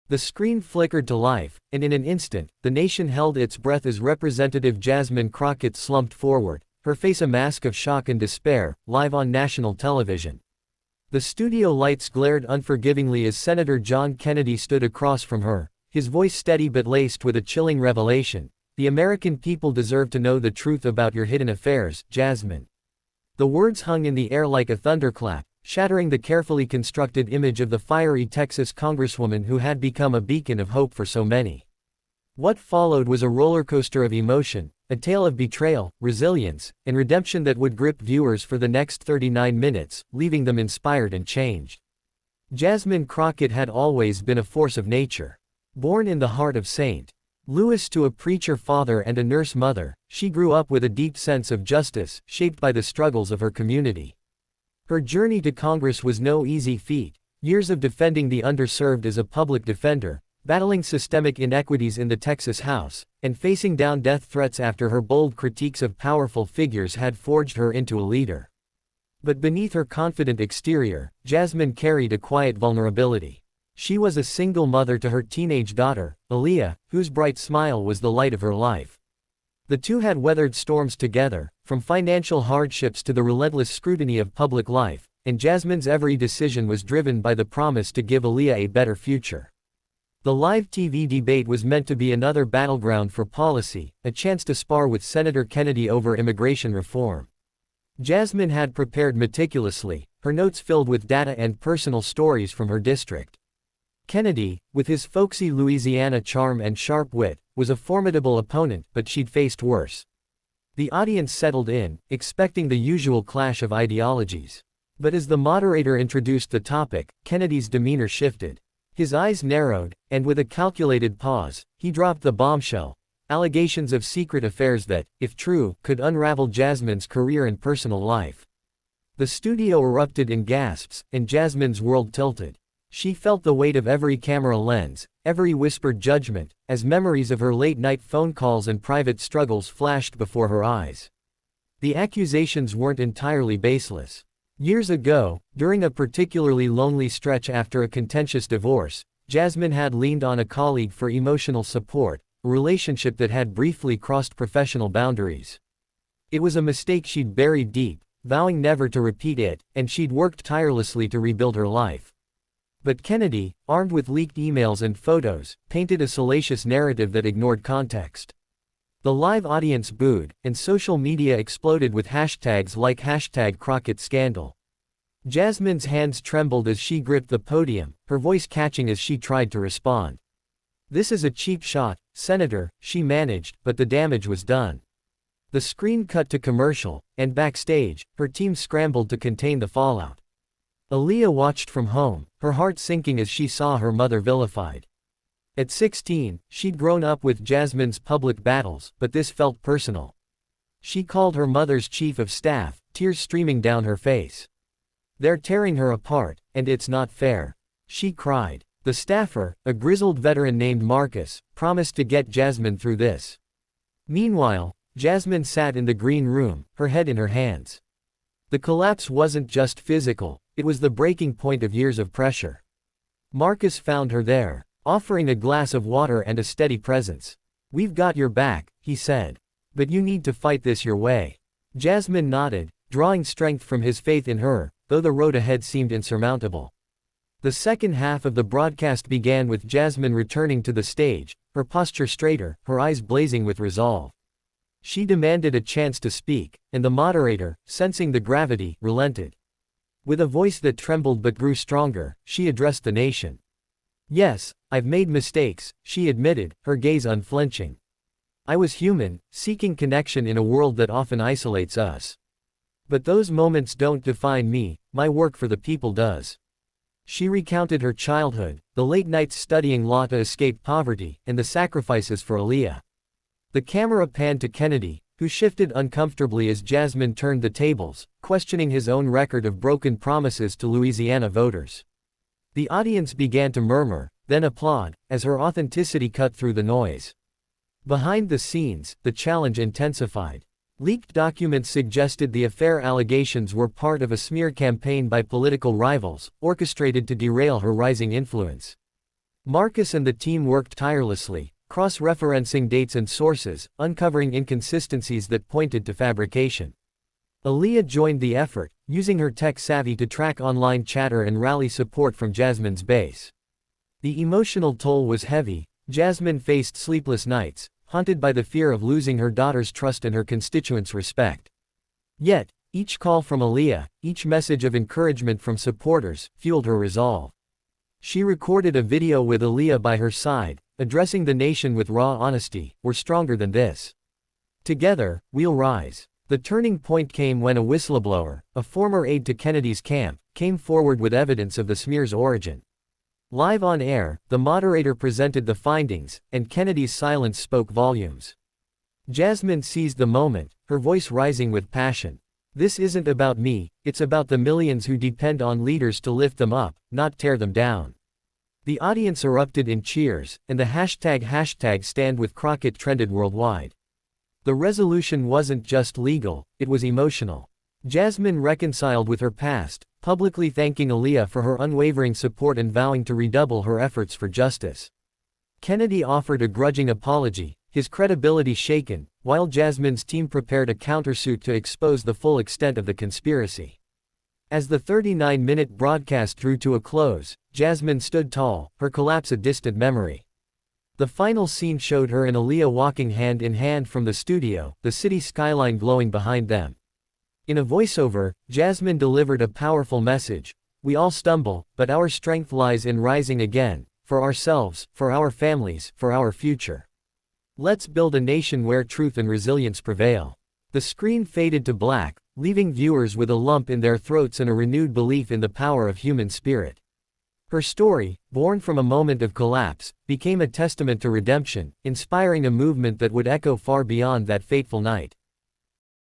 The screen flickered to life, and in an instant, the nation held its breath as Representative Jasmine Crockett slumped forward, her face a mask of shock and despair, live on national television. The studio lights glared unforgivingly as Senator John Kennedy stood across from her, his voice steady but laced with a chilling revelation. "The American people deserve to know the truth about your hidden affairs, Jasmine." The words hung in the air like a thunderclap, shattering the carefully constructed image of the fiery Texas congresswoman who had become a beacon of hope for so many. What followed was a rollercoaster of emotion, a tale of betrayal, resilience, and redemption that would grip viewers for the next 39 minutes, leaving them inspired and changed. Jasmine Crockett had always been a force of nature. Born in the heart of St. Louis to a preacher father and a nurse mother, she grew up with a deep sense of justice, shaped by the struggles of her community. Her journey to Congress was no easy feat, years of defending the underserved as a public defender, battling systemic inequities in the Texas House, and facing down death threats after her bold critiques of powerful figures had forged her into a leader. But beneath her confident exterior, Jasmine carried a quiet vulnerability. She was a single mother to her teenage daughter, Aaliyah, whose bright smile was the light of her life. The two had weathered storms together, from financial hardships to the relentless scrutiny of public life, and Jasmine's every decision was driven by the promise to give Aaliyah a better future. The live TV debate was meant to be another battleground for policy, a chance to spar with Senator Kennedy over immigration reform. Jasmine had prepared meticulously, her notes filled with data and personal stories from her district. Kennedy, with his folksy Louisiana charm and sharp wit, was a formidable opponent, but she'd faced worse. The audience settled in, expecting the usual clash of ideologies. But as the moderator introduced the topic, Kennedy's demeanor shifted. His eyes narrowed, and with a calculated pause, he dropped the bombshell: allegations of secret affairs that, if true, could unravel Jasmine's career and personal life. The studio erupted in gasps, and Jasmine's world tilted. She felt the weight of every camera lens, every whispered judgment, as memories of her late-night phone calls and private struggles flashed before her eyes. The accusations weren't entirely baseless. Years ago, during a particularly lonely stretch after a contentious divorce, Jasmine had leaned on a colleague for emotional support, a relationship that had briefly crossed professional boundaries. It was a mistake she'd buried deep, vowing never to repeat it, and she'd worked tirelessly to rebuild her life. But Kennedy, armed with leaked emails and photos, painted a salacious narrative that ignored context. The live audience booed, and social media exploded with hashtags like #CrockettScandal. Jasmine's hands trembled as she gripped the podium, her voice catching as she tried to respond. "This is a cheap shot, Senator," she managed, but the damage was done. The screen cut to commercial, and backstage, her team scrambled to contain the fallout. Aaliyah watched from home, her heart sinking as she saw her mother vilified. At 16, she'd grown up with Jasmine's public battles, but this felt personal. She called her mother's chief of staff, tears streaming down her face. "They're tearing her apart, and it's not fair," she cried. The staffer, a grizzled veteran named Marcus, promised to get Jasmine through this. Meanwhile, Jasmine sat in the green room, her head in her hands. The collapse wasn't just physical, it was the breaking point of years of pressure. Marcus found her there, offering a glass of water and a steady presence. "We've got your back," he said. "But you need to fight this your way." Jasmine nodded, drawing strength from his faith in her, though the road ahead seemed insurmountable. The second half of the broadcast began with Jasmine returning to the stage, her posture straighter, her eyes blazing with resolve. She demanded a chance to speak, and the moderator, sensing the gravity, relented. With a voice that trembled but grew stronger, she addressed the nation. "Yes, I've made mistakes," she admitted, her gaze unflinching. "I was human, seeking connection in a world that often isolates us. But those moments don't define me, my work for the people does." She recounted her childhood, the late nights studying law to escape poverty, and the sacrifices for Aaliyah. The camera panned to Kennedy, who shifted uncomfortably as Jasmine turned the tables, questioning his own record of broken promises to Louisiana voters. The audience began to murmur, then applaud, as her authenticity cut through the noise. Behind the scenes, the challenge intensified. Leaked documents suggested the affair allegations were part of a smear campaign by political rivals, orchestrated to derail her rising influence. Marcus and the team worked tirelessly, cross-referencing dates and sources, uncovering inconsistencies that pointed to fabrication. Aaliyah joined the effort, using her tech savvy to track online chatter and rally support from Jasmine's base. The emotional toll was heavy. Jasmine faced sleepless nights, haunted by the fear of losing her daughter's trust and her constituents' respect. Yet, each call from Aaliyah, each message of encouragement from supporters, fueled her resolve. She recorded a video with Aaliyah by her side, addressing the nation with raw honesty: "We're stronger than this. Together, we'll rise." The turning point came when a whistleblower, a former aide to Kennedy's camp, came forward with evidence of the smear's origin. Live on air, the moderator presented the findings, and Kennedy's silence spoke volumes. Jasmine seized the moment, her voice rising with passion. "This isn't about me, it's about the millions who depend on leaders to lift them up, not tear them down." The audience erupted in cheers, and the hashtag Stand with Crockett trended worldwide. The resolution wasn't just legal, it was emotional. Jasmine reconciled with her past, publicly thanking Aaliyah for her unwavering support and vowing to redouble her efforts for justice. Kennedy offered a grudging apology, his credibility shaken, while Jasmine's team prepared a countersuit to expose the full extent of the conspiracy. As the 39-minute broadcast drew to a close, Jasmine stood tall, her collapse a distant memory. The final scene showed her and Aaliyah walking hand in hand from the studio, the city skyline glowing behind them. In a voiceover, Jasmine delivered a powerful message: "We all stumble, but our strength lies in rising again, for ourselves, for our families, for our future. Let's build a nation where truth and resilience prevail." The screen faded to black, leaving viewers with a lump in their throats and a renewed belief in the power of human spirit. Her story, born from a moment of collapse, became a testament to redemption, inspiring a movement that would echo far beyond that fateful night.